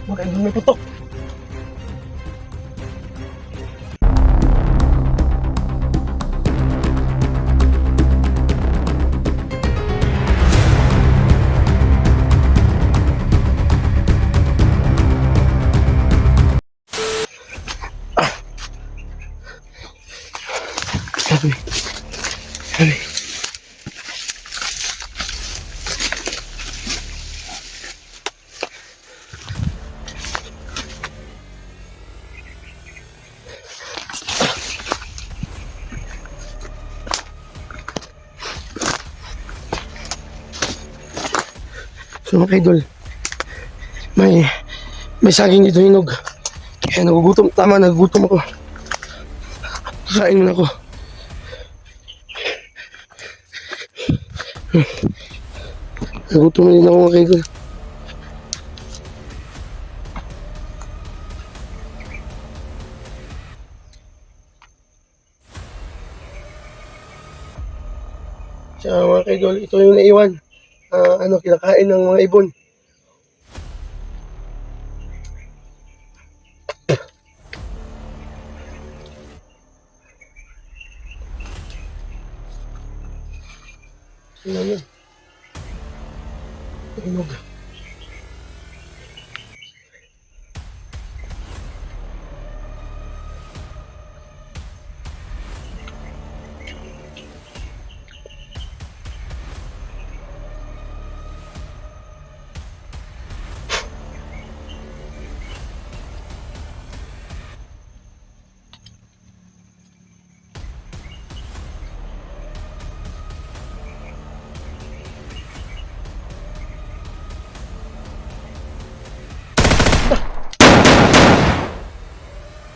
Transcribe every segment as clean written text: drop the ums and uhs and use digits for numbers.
Baka hindi may putok. Sabi. So mga idol, may saging dito hinog. Kaya nagugutom, tama, nagugutom ako. Kain muna ako. Nagutom na din ako mga idol. Siya mga idol, ito yung naiwan. Kinakain ng mga ibon. Sino yun? Hinog.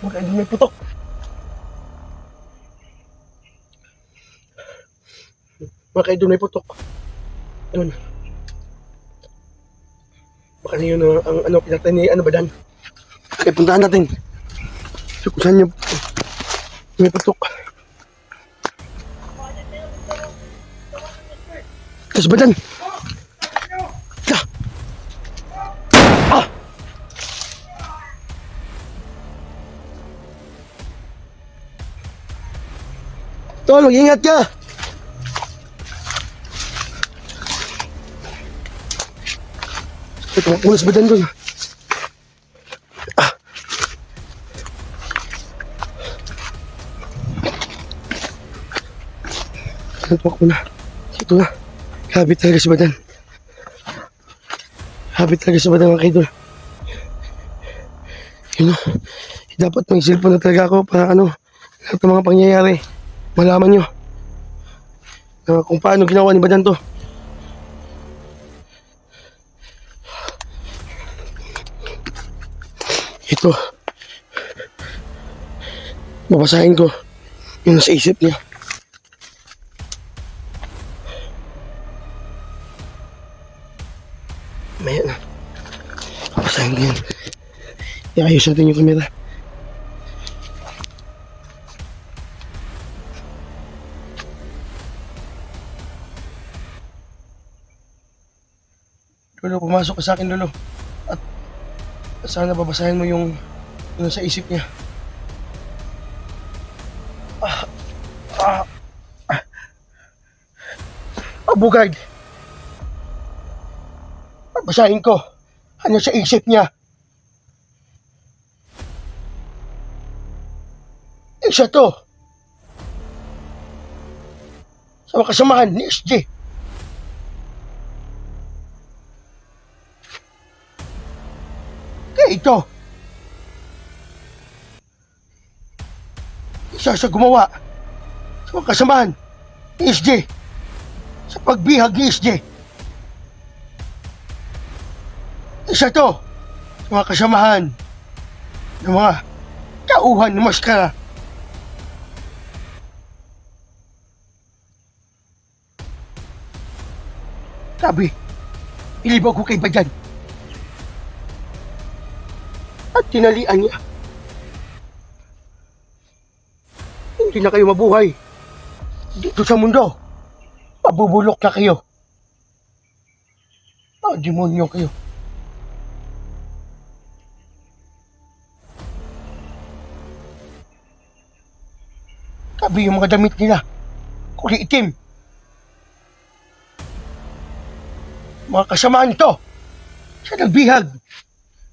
Baka hindi may putok. Baka hindi may putok. Yun. Baka yun ang pinatay ni Badan. Kaya puntahan natin. So kung saan yung may putok. Tapos Badan. Tol, mag-ingat ka! Ito, mapunas Badan doon. Tumak mo na. Ito na. Habit talaga si Badan. Habit talaga si Badan mga idol. Yun o. Dapat may cellphone na talaga ako para lahat ng mga pangyayari. Malaman nyo kung paano ginawa ni Badan to. Ito. Babasahin ko yung nasa isip niya. Maya na. Babasahin ko yan. Iayos natin yung camera. Lolo, pumasok ka sa akin, Lolo. At sana babasahin mo yung sa isip niya. Abugard. Babasahin ko ano sa isip niya. Isa to sa mga kasamahan ni SJ. Ito, isa sa gumawa sa mga kasamahan ni SJ sa pagbihag ni SJ. Isa to sa mga kasamahan ng mga tauhan ng maskara. Sabi, ilibaw ko kay Badan. At tinalian niya. Hindi na kayo mabuhay dito sa mundo. Mabubulok na kayo. Demonyo kayo. Sabi yung mga damit nila, kulay itim. Mga kasamaan to, sa nagbihag,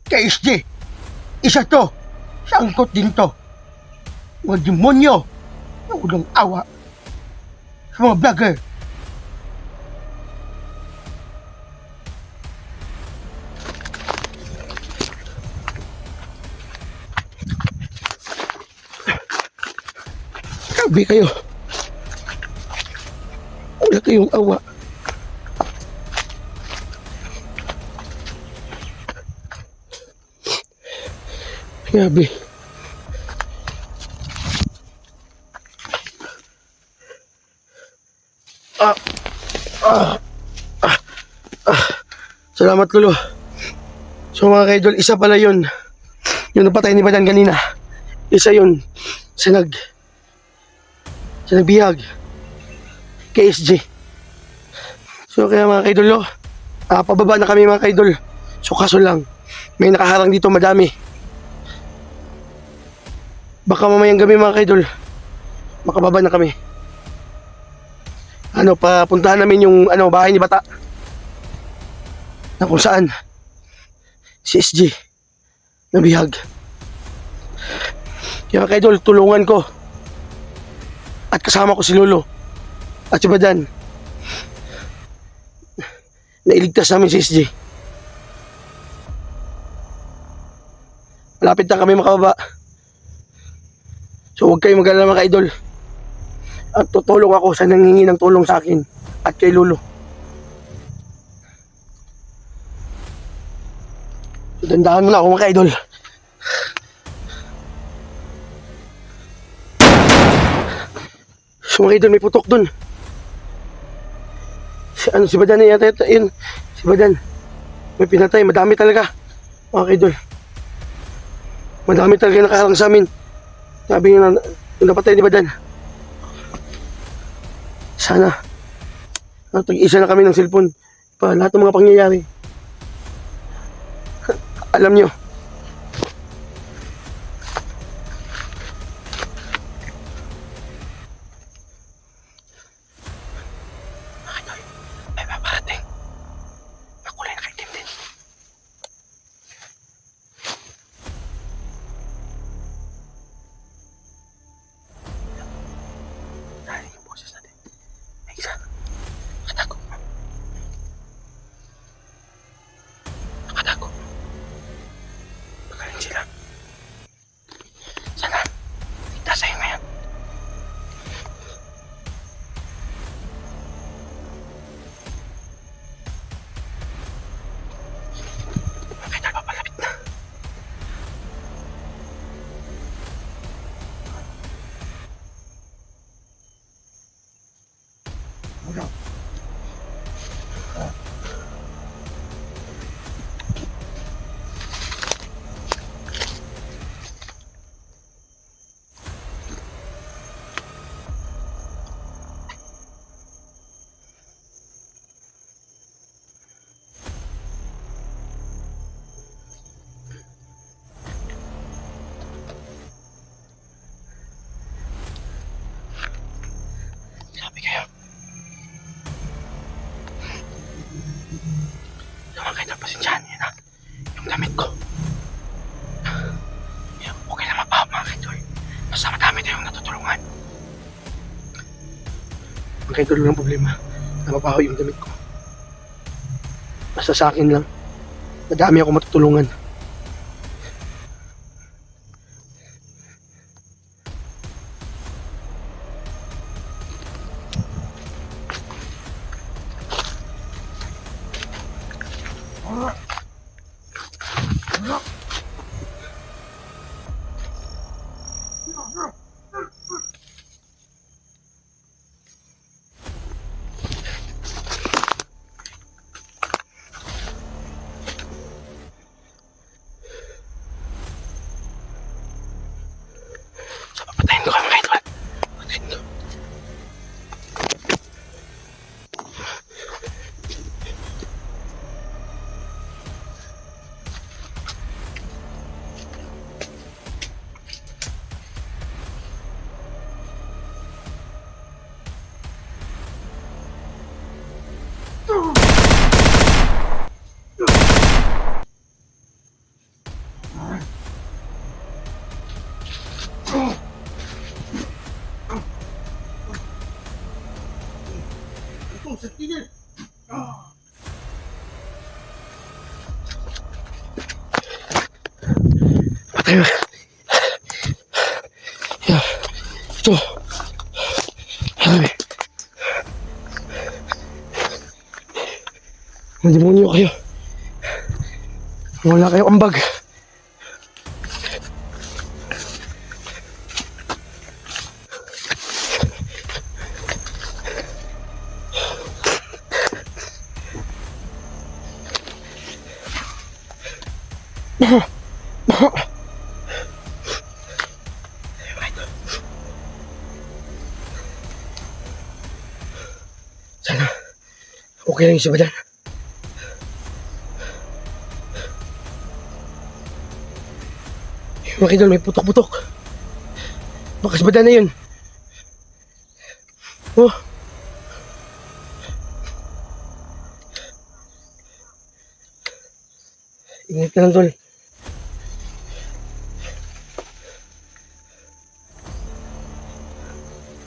kay SJ. Isa to, sa angkot din to. Mga demonyo, na walang awa. Sa mga vlogger. Sabi kayo, wala kayong awa. Grabe. Salamat, Lolo. So mga kaidol, isa pala yun. Yung napatay ni Badan kanina. Isa yun sa nagbihag kay SJ. So kaya mga kaidol, no, pababa na kami mga kaidol. So kaso lang, may nakaharang dito madami. Baka mamayang gabi mga kaidol, makababa na kami. Papuntahan namin yung bahay ni Bata. Na kung saan si SJ nabihag. Kaya mga kaidol, tulungan ko. At kasama ko si Lolo. At si Badan. Nailigtas namin si SJ. Malapit na kami makababa. So huwag kayong mag-alala mga kaidol. At tutulong ako sa nangingi ng tulong sa akin at kay Lolo. So, dandahan mo na ako mga kaidol. So mga kaidol, may putok dun. Si Badan na yata yun. Si Badan. May pinatay. Madami talaga. Mga kaidol. Madami talaga nakaharang sa amin. Sabi nga yung napatay ni Badan. Sana tag-isa na kami ng cellphone para lahat ng mga pangyayari. Alam nyo. May paparating. Makulay na kaitim din. Dahil yung boses natin. May isa. Nakatago. Nakatago. Magaling sila. Sana. Kita sa'yo ngayon. Mga kaidol, papalapit na. Sabi kayo. Yung mga kaidol, pasensyahan niyo na. Yung damit ko. Okay lang mapahap mga kaidol. Basta madami tayong natutulungan. Mga kaidol, walang problema. Na mapaho yung damit ko. Basta sa akin lang. Madami ako matutulungan. Tayo. Yan. Ito. Grabe. Mandemonyo kayo. Wala kayo ambag. Sana okay lang yung si Badan. Yung mga idol, may putok-putok. Baka si Badan na yun. Oh. Ingat ka lang, tol.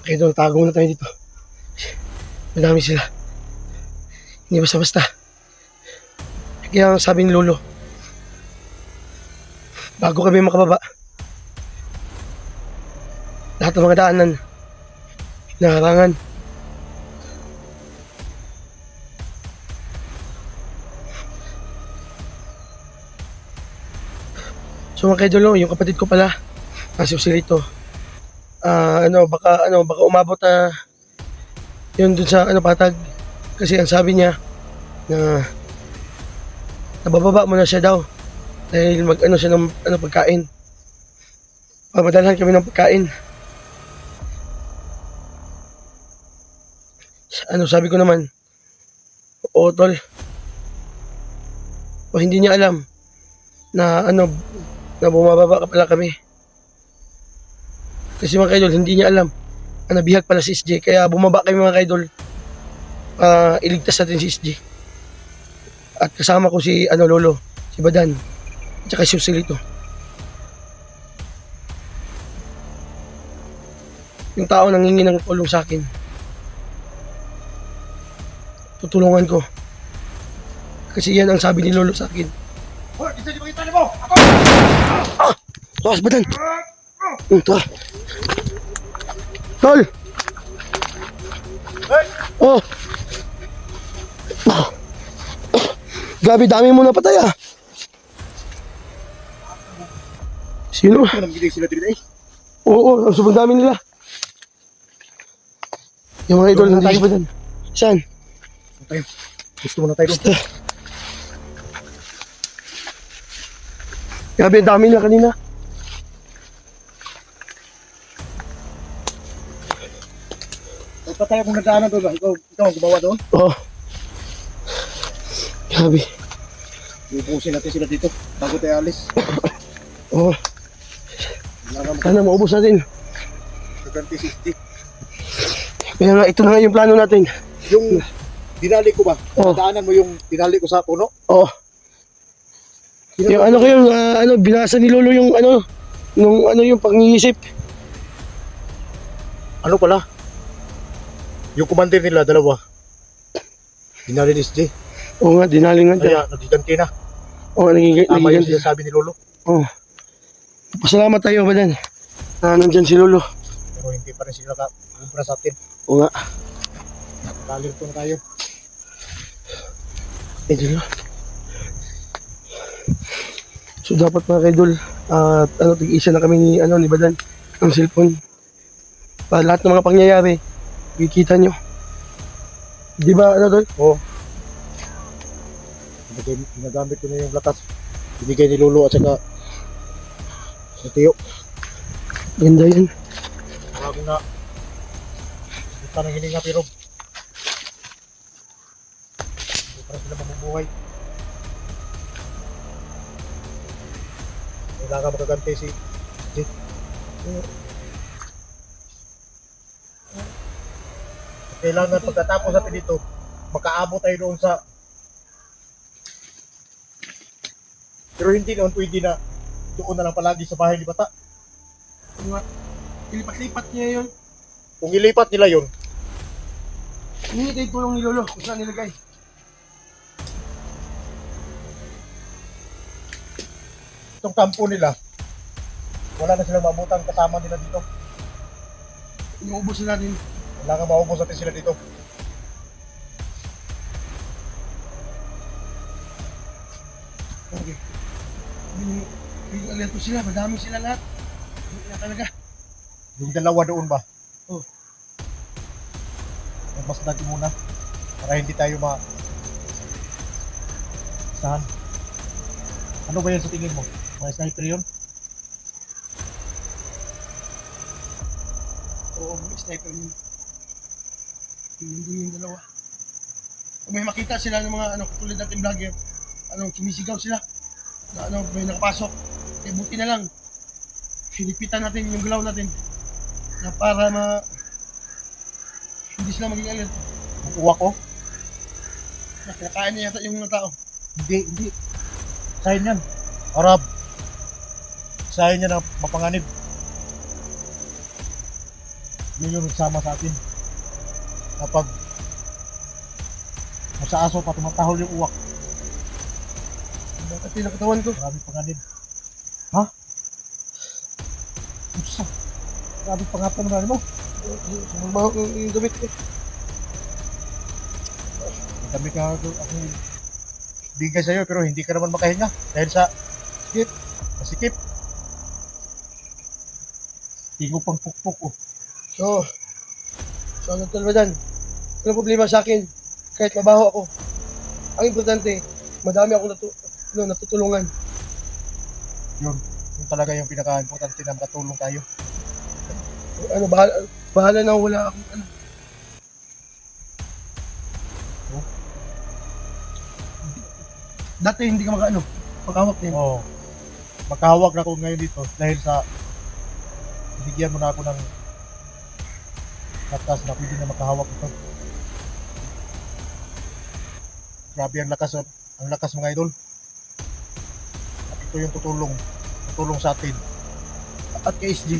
Okay, tol, tago na tayo dito. Madami sila. Hindi basta-basta. Kaya ang sabi ni Lolo, bago kami makababa, lahat ng mga daanan, naharangan. So mga kaidolo, yung kapatid ko pala, kasi si Rito, baka umabot na yun dun sa patag. Kasi ang sabi niya na nabababa mo na siya daw dahil siya ng pagkain. Pamadalhan kami ng pagkain. Sabi ko naman, oo tol. O hindi niya alam na na bumababa ka pala kami. Kasi mga kaidol, hindi niya alam na nabihag pala si SJ. Kaya bumaba kami mga kaidol. Iligtas natin si SJ. At kasama ko si Lolo, si Badan, at saka si Joselito. Yung tao nangingi ng tulong sa akin, tutulungan ko. Kasi yan ang sabi ni Lolo sa akin. Hoy, isa di makita mo! Ako! Tuwas, Badan! Tuwa. Tol! Hey! Oh! Grabe, dami mo na patay ah. Sino? Ano nang giling sila dito eh? Oo, ang sobrang dami nila. Yung mga idol, nandito pa dyan. Saan? Tayo. Gusto mo na tayo. Basta. Grabe, ang dami nila kanina. Huwag pa tayo kung nagdaanan doon. Ikaw ang gumawa doon. Oo. Grabe. Iubusin natin sila dito bago tayo alis. Oo. Sana maubos natin. Kaganti 60. Kaya nga, ito na nga yung plano natin. Yung dinali ko ba? Oh. Daanan mo yung dinali ko sa puno? Oo. Yung binasa ni Lolo yung yung pangingisip. Ano pala? Yung commander nila, dalawa. Dinali ni SJ. Oo nga, dinaling nga dyan. Kaya nagiganti na. Oo, Tama yung nagiging. sinasabi ni Lolo. Oo. Pasalamat tayo ba dyan? Nandyan si Lolo. Pero hindi pa rin sila nakakumpra sa atin. Oo nga. Kalirto na tayo. Ito na. So dapat mga kaidol, tig-isa na kami ni Badan ng cellphone. Para lahat ng mga pangyayari, kikita nyo. Di ba tol? Oo. Ginagamit ko na yung lakas. Binigay ni Lolo at saka ni Tio. Ganda yun. Bago na. Hindi pa nang hininga pero hindi pa rin sila mabubuhay. Kailangan makaganti si Jit. Kailangan pagkatapos natin dito, makaabot tayo doon sa... Pero hindi naman pwede na doon na lang palagi sa bahay ni Bata. Ilipat-lipat niya yun. Kung ilipat nila yun, Hindi tayo tulong ni Lolo kung saan nilagay. itong kampo nila, wala na silang mabutan kasama nila dito. Inuubos na natin. Kailangan maubos natin sila dito. Okay. Yung alerto sila, madami sila lahat. Hindi na talaga. Yung dalawa doon ba? Oh. Mas natin muna para hindi tayo saan? Ano ba yan sa tingin mo? Mga sniper yun? Oo, may sniper yun. Yung dalawa. Kung may makita sila ng mga katulad natin vlogger, sumisigaw sila. Na may nakapasok. Eh, buti na lang. Hinipitan natin yung galaw natin. Na para hindi sila maging alert. Ang uwak ko? Na kinakain niya yata yung mga tao. Hindi. Sign yan. Arab. Sign yan na mapanganib. Yun yung nagsama sa atin. Kapag sa aso pa tumatahol yung uwak. Bakit pinakatawan ko? Marami panganib. Ha? Usa. Marami pangapon na mo. Sumambaho yung damit ko. Madami ka ako bigay sa'yo pero hindi ka naman makahinga dahil sa sikip. Masikip. Tingo pang pukpuk oh. So ano talaga dyan? Walang problema sa akin. Kahit mabaho ako. Ang importante, madami akong natutulungan. Yun. Yun talaga yung pinaka-importante na makatulong tayo. Bahala na wala akong Oh. Dati hindi ka makahawak din. Oo. Magkahawak na ako ngayon dito dahil sa binigyan mo na ako ng lakas na pwede na makahawak ito. Grabe ang lakas mga idol. At ito yung tutulong sa atin. At kay SG.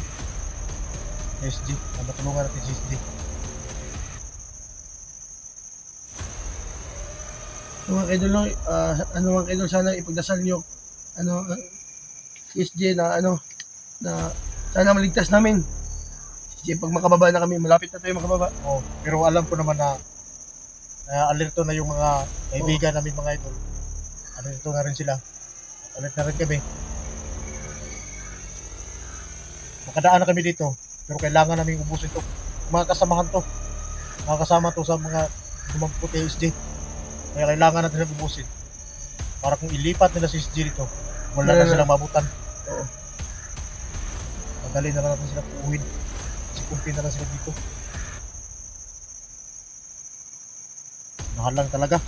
SG, na matulungan natin si SG. Mga kaidol, mga kaidol, sana ipagdasal nyo si SG na na sana maligtas namin. SG, pag makababa na kami, malapit na tayo makababa. Oh, pero alam ko naman na alerto na yung mga kaibigan namin mga idol. Alerto na rin sila. Alert na rin kami. Makadaan na kami dito. Pero kailangan namin ubusin to. Mga kasamahan to. Mga kasama to sa mga lumagpot kay SG. Kaya kailangan natin silang ubusin. Para kung ilipat nila si SG dito, wala na silang mabutan. Oo. Madali na lang natin sila puuhin. Sikumpi na lang sila dito. Mahal lang talaga.